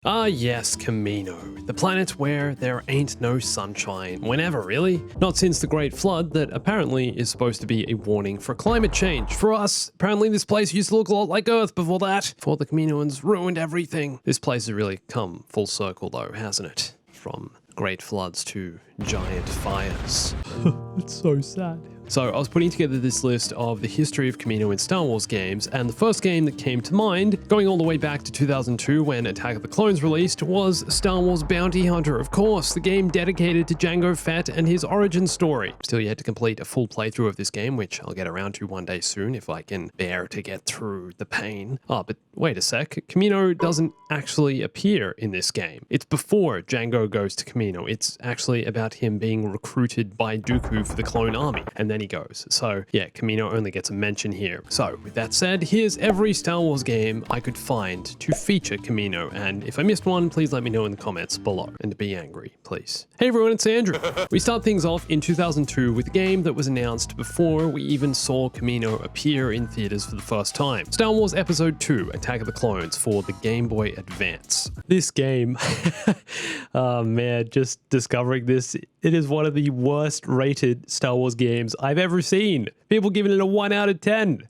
Ah yes, Kamino, the planet where there ain't no sunshine, whenever really. Not since the Great Flood that apparently is supposed to be a warning for climate change. For us, apparently this place used to look a lot like Earth before that, before the Kaminoans ruined everything. This place has really come full circle though, hasn't it? From great floods to giant fires. It's so sad. So I was putting together this list of the history of Kamino in Star Wars games, and the first game that came to mind, going all the way back to 2002 when Attack of the Clones released, was Star Wars Bounty Hunter, of course, the game dedicated to Jango Fett and his origin story. Still yet to complete a full playthrough of this game, which I'll get around to one day soon if I can bear to get through the pain. Oh, but wait a sec, Kamino doesn't actually appear in this game. It's before Jango goes to Kamino. It's actually about him being recruited by Dooku for the clone army, and then he goes. So yeah, Kamino only gets a mention here. So with that said, here's every Star Wars game I could find to feature Kamino, and if I missed one, please let me know in the comments below, and be angry, please. Hey everyone, it's Andrew. We start things off in 2002 with a game that was announced before we even saw Kamino appear in theaters for the first time. Star Wars Episode II, Attack of the Clones for the Game Boy Advance. This game, oh man, just discovering this, it is one of the worst rated Star Wars games I've ever seen. People giving it a 1 out of 10.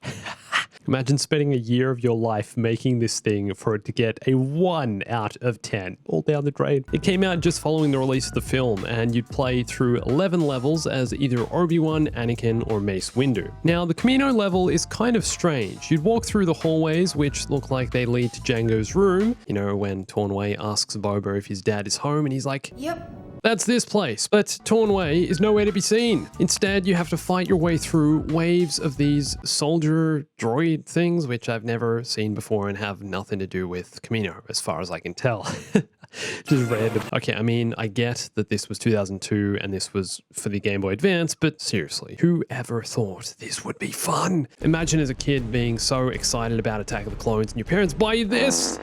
Imagine spending a year of your life making this thing for it to get a 1 out of 10. All down the drain. It came out just following the release of the film, and you'd play through 11 levels as either Obi-Wan, Anakin, or Mace Windu. Now, the Kamino level is kind of strange. You'd walk through the hallways, which look like they lead to Jango's room. You know, when Tornway asks Boba if his dad is home, and he's like, "Yep." That's this place, but Tornway is nowhere to be seen. Instead, you have to fight your way through waves of these soldier droid things, which I've never seen before and have nothing to do with Kamino, as far as I can tell. Just random. Okay, I mean, I get that this was 2002 and this was for the Game Boy Advance, but seriously, who ever thought this would be fun? Imagine as a kid being so excited about Attack of the Clones and your parents buy you this.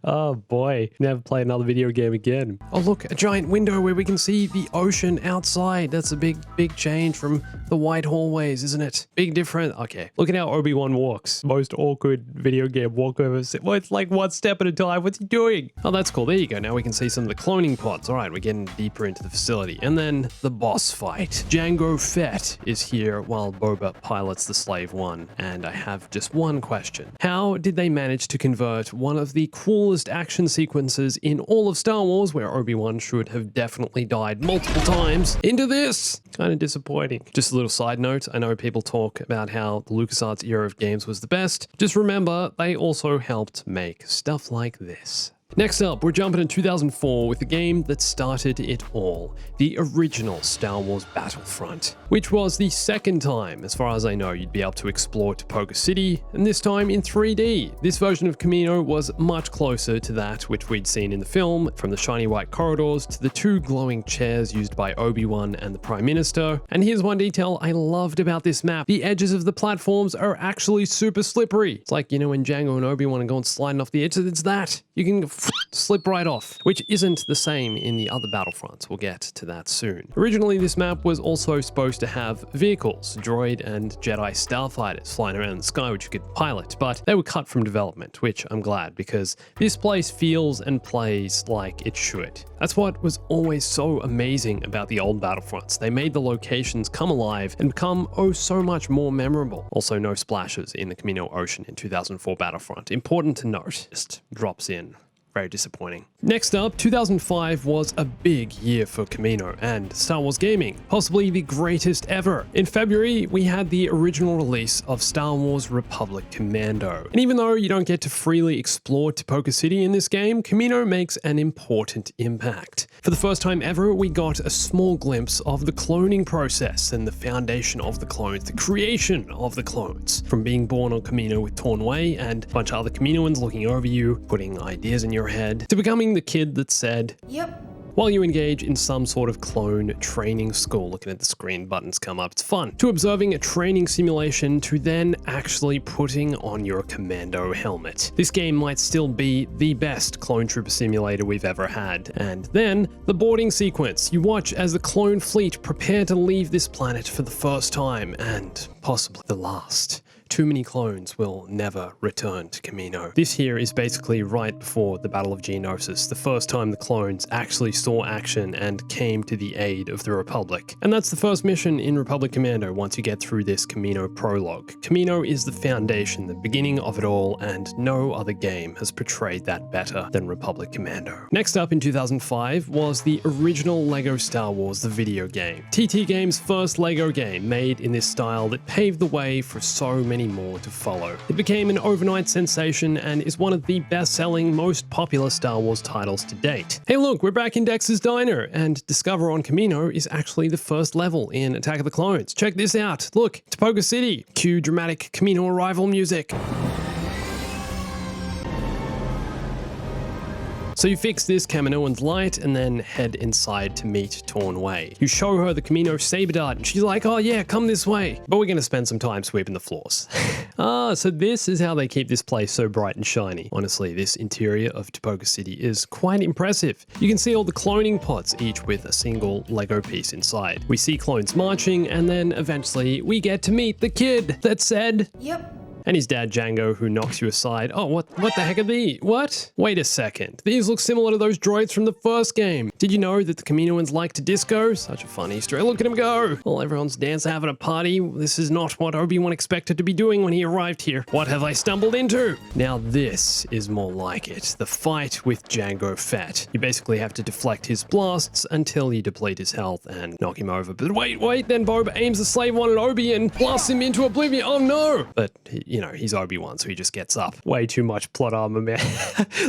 Oh boy, never play another video game again. Oh look, a giant window where we can see the ocean outside. That's a big change from the wide hallways, isn't it? Big difference. Okay, look at how Obi-Wan walks. Most awkward video game walkover. Well, it's like one step at a time. What's he doing? Oh, that's cool. There you go. Now we can see some of the cloning pods. All right, we're getting deeper into the facility. And then the boss fight. Jango Fett is here while Boba pilots the Slave One. And I have just one question. How did they manage to convert one of the coolest action sequences in all of Star Wars, where Obi-Wan should have definitely died multiple times, into this? Kind of disappointing. Just a little side note, I know people talk about how the LucasArts era of games was the best. Just remember, they also helped make stuff like this. Next up, we're jumping in 2004 with the game that started it all, the original Star Wars Battlefront, which was the second time, as far as I know, you'd be able to explore Topeka City, and this time in 3D. This version of Kamino was much closer to that which we'd seen in the film, from the shiny white corridors to the 2 glowing chairs used by Obi-Wan and the Prime Minister. And here's one detail I loved about this map. The edges of the platforms are actually super slippery. It's like, you know, when Jango and Obi-Wan are going sliding off the edges, it's that. You can slip right off, which isn't the same in the other Battlefronts. We'll get to that soon. Originally, this map was also supposed to have vehicles, droid and Jedi starfighters flying around in the sky which you could pilot, but they were cut from development, which I'm glad, because this place feels and plays like it should. That's what was always so amazing about the old Battlefronts. They made the locations come alive and become oh so much more memorable. Also, no splashes in the Kamino Ocean in 2004 Battlefront. Important to note. Just drops in. Very disappointing. Next up, 2005 was a big year for Kamino and Star Wars gaming, possibly the greatest ever. In February, we had the original release of Star Wars Republic Commando. And even though you don't get to freely explore Topeka City in this game, Kamino makes an important impact. For the first time ever, we got a small glimpse of the cloning process and the foundation of the clones, the creation of the clones. From being born on Kamino with Tornway and a bunch of other Kaminoans looking over you, putting ideas in your head, to becoming the kid that said, "Yep," while you engage in some sort of clone training school. Looking at the screen, buttons come up, it's fun. To observing a training simulation, to then actually putting on your Commando helmet. This game might still be the best clone trooper simulator we've ever had. And then, the boarding sequence. You watch as the clone fleet prepare to leave this planet for the first time, and possibly the last, too many clones will never return to Kamino. This here is basically right before the Battle of Geonosis, the first time the clones actually saw action and came to the aid of the Republic. And that's the first mission in Republic Commando once you get through this Kamino prologue. Kamino is the foundation, the beginning of it all, and no other game has portrayed that better than Republic Commando. Next up in 2005 was the original LEGO Star Wars, the video game. TT Games' first LEGO game made in this style that paved the way for so many more to follow. It became an overnight sensation and is one of the best-selling, most popular Star Wars titles to date. Hey look, we're back in Dex's Diner, and Discover on Kamino is actually the first level in Attack of the Clones. Check this out. Look, Topoga City. Cue dramatic Kamino arrival music. So you fix this Kaminoan's light and then head inside to meet Torn Wei. You show her the Kamino saber dart and she's like, oh yeah, come this way. But we're gonna spend some time sweeping the floors. So this is how they keep this place so bright and shiny. Honestly, this interior of Topoga City is quite impressive. You can see all the cloning pods, each with a single Lego piece inside. We see clones marching and then eventually we get to meet the kid that said, Yep. And his dad Django, who knocks you aside. Oh, what the heck are these? What? Wait a second. These look similar to those droids from the first game. Did you know that the Kaminoans like to disco? Such a fun Easter egg. Look at him go. While everyone's dancing, having a party. This is not what Obi-Wan expected to be doing when he arrived here. What have I stumbled into? Now this is more like it. The fight with Django Fett. You basically have to deflect his blasts until you deplete his health and knock him over. But wait, then Boba aims the slave one at Obi and blasts him into oblivion. Oh no! But you know, he's Obi-Wan, so he just gets up. Way too much plot armor, man.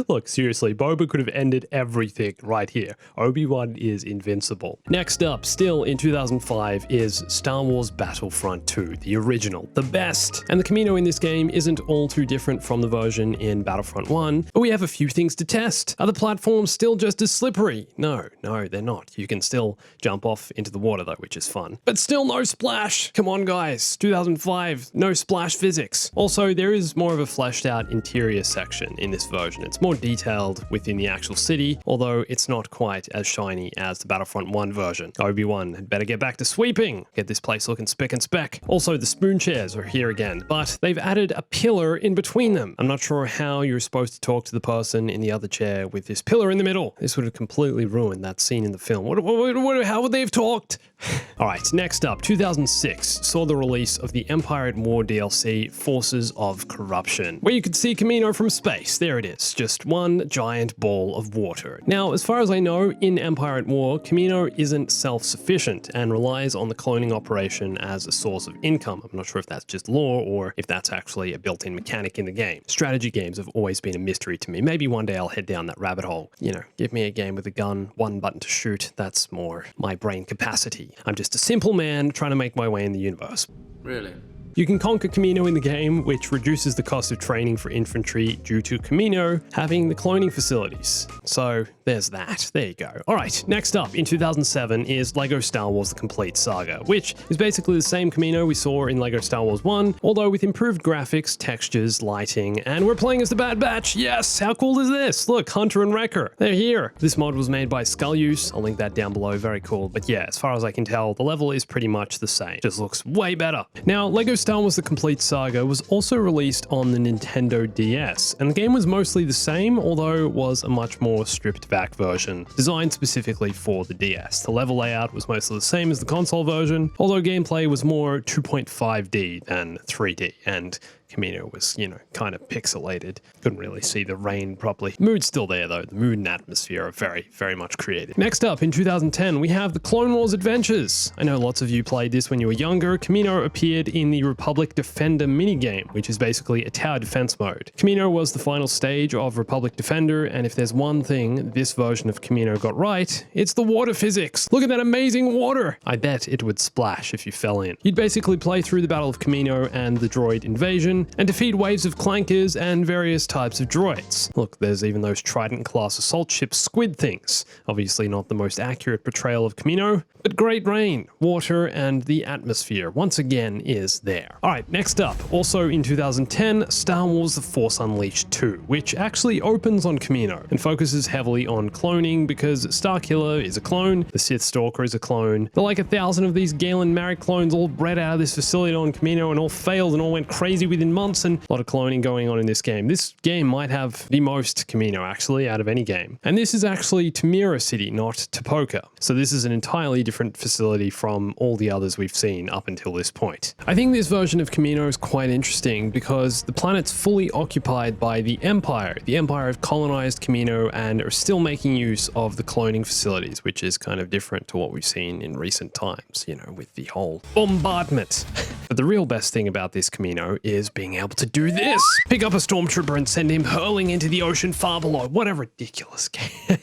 Look, seriously, Boba could have ended everything right here. Obi-Wan is invincible. Next up, still in 2005, is Star Wars Battlefront II, the original, the best. And the Kamino in this game isn't all too different from the version in Battlefront 1, but we have a few things to test. Are the platforms still just as slippery? No, they're not. You can still jump off into the water though, which is fun. But still no splash! Come on guys, 2005, no splash physics. Also, there is more of a fleshed out interior section in this version. It's more detailed within the actual city, although it's not quite as shiny as the Battlefront 1 version. Obi-Wan had better get back to sweeping. Get this place looking spick and spec. Also, the spoon chairs are here again, but they've added a pillar in between them. I'm not sure how you're supposed to talk to the person in the other chair with this pillar in the middle. This would have completely ruined that scene in the film. How would they have talked? Alright, next up, 2006 saw the release of the Empire at War DLC, Forces of Corruption, where you could see Kamino from space. There it is, just one giant ball of water. Now, as far as I know, in Empire at War, Kamino isn't self-sufficient and relies on the cloning operation as a source of income. I'm not sure if that's just lore or if that's actually a built-in mechanic in the game. Strategy games have always been a mystery to me. Maybe one day I'll head down that rabbit hole. You know, give me a game with a gun, one button to shoot, that's more my brain capacity. I'm just a simple man trying to make my way in the universe. Really? You can conquer Kamino in the game, which reduces the cost of training for infantry due to Kamino having the cloning facilities. So there's that. There you go. Alright, next up in 2007 is LEGO Star Wars The Complete Saga, which is basically the same Kamino we saw in LEGO Star Wars 1, although with improved graphics, textures, lighting, and we're playing as the Bad Batch. Yes! How cool is this? Look, Hunter and Wrecker. They're here. This mod was made by Skulluse. I'll link that down below. Very cool. But yeah, as far as I can tell, the level is pretty much the same. Just looks way better. Now, LEGO Star Wars The Complete Saga was also released on the Nintendo DS, and the game was mostly the same, although it was a much more stripped back version, designed specifically for the DS. The level layout was mostly the same as the console version, although gameplay was more 2.5D than 3D, and Kamino was, you know, kind of pixelated. Couldn't really see the rain properly. Mood's still there though. The mood and atmosphere are very, very much creative. Next up, in 2010, we have the Clone Wars Adventures. I know lots of you played this when you were younger. Kamino appeared in the Republic Defender minigame, which is basically a tower defense mode. Kamino was the final stage of Republic Defender, and if there's one thing this version of Kamino got right, it's the water physics. Look at that amazing water! I bet it would splash if you fell in. You'd basically play through the Battle of Kamino and the droid invasion, position and defeat waves of clankers and various types of droids. Look, there's even those Trident-class assault ship squid things. Obviously not the most accurate portrayal of Kamino, but great rain, water, and the atmosphere once again is there. Alright, next up, also in 2010, Star Wars The Force Unleashed 2, which actually opens on Kamino and focuses heavily on cloning because Starkiller is a clone, the Sith Stalker is a clone. There are like 1,000 of these Galen Marek clones all bred out of this facility on Kamino and all failed and all went crazy within months, and a lot of cloning going on in this game. This game might have the most Kamino actually out of any game. And this is actually Tamira City, not Tapoka. So this is an entirely different facility from all the others we've seen up until this point. I think this version of Kamino is quite interesting because the planet's fully occupied by the Empire. The Empire have colonized Kamino and are still making use of the cloning facilities, which is kind of different to what we've seen in recent times, you know, with the whole bombardment. But the real best thing about this Kamino is being able to do this. Pick up a stormtrooper and send him hurling into the ocean far below. What a ridiculous game.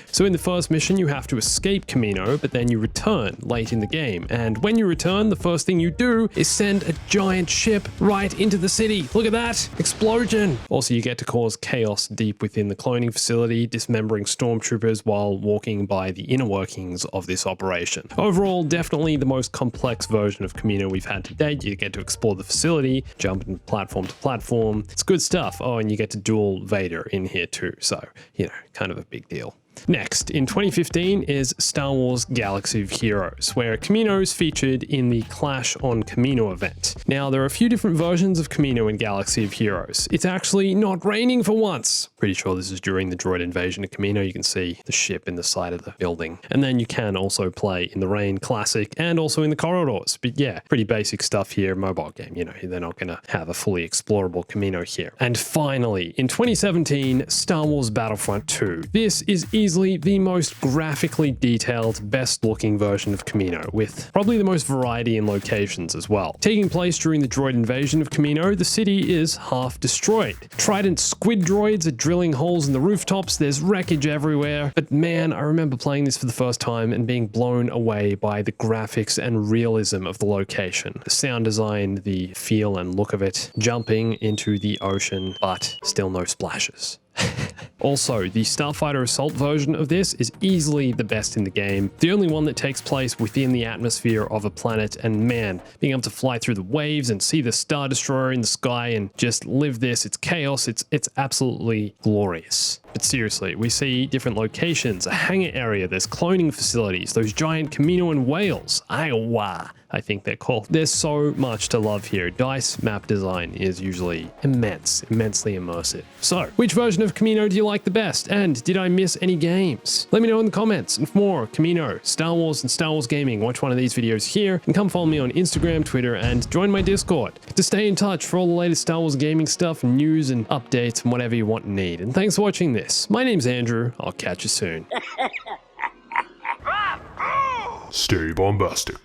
So in the first mission, you have to escape Kamino, but then you return late in the game. And when you return, the first thing you do is send a giant ship right into the city. Look at that explosion. Also, you get to cause chaos deep within the cloning facility, dismembering stormtroopers while walking by the inner workings of this operation. Overall, definitely the most complex version of Kamino we've had to date. You get to explore the facility, jump from platform to platform. It's good stuff. Oh, and you get to duel Vader in here too. So, you know, kind of a big deal. Next, in 2015 is Star Wars Galaxy of Heroes, where Kamino is featured in the Clash on Kamino event. Now, there are a few different versions of Kamino in Galaxy of Heroes. It's actually not raining for once. Pretty sure this is during the droid invasion of Kamino. You can see the ship in the side of the building. And then you can also play in the Rain Classic and also in the corridors. But yeah, pretty basic stuff here, mobile game. You know, they're not going to have a fully explorable Kamino here. And finally, in 2017, Star Wars Battlefront II. This is easily the most graphically detailed, best looking version of Kamino, with probably the most variety in locations as well. Taking place during the droid invasion of Kamino, the city is half destroyed. Trident squid droids are drilling holes in the rooftops, there's wreckage everywhere, but man, I remember playing this for the first time and being blown away by the graphics and realism of the location. The sound design, the feel and look of it, jumping into the ocean, but still no splashes. Also, the Starfighter Assault version of this is easily the best in the game, the only one that takes place within the atmosphere of a planet, and man, being able to fly through the waves and see the Star Destroyer in the sky and just live this, it's chaos, it's absolutely glorious. But seriously, we see different locations, a hangar area, there's cloning facilities, those giant Kaminoan whales, Iowa, I think they're called. There's so much to love here. DICE map design is usually immensely immersive. So, which version of Kamino do you like the best? And did I miss any games? Let me know in the comments. And for more Kamino, Star Wars, and Star Wars gaming, watch one of these videos here, and come follow me on Instagram, Twitter, and join my Discord to stay in touch for all the latest Star Wars gaming stuff, news, and updates, and whatever you want and need. And thanks for watching this. My name's Andrew. I'll catch you soon. Stay bombastic.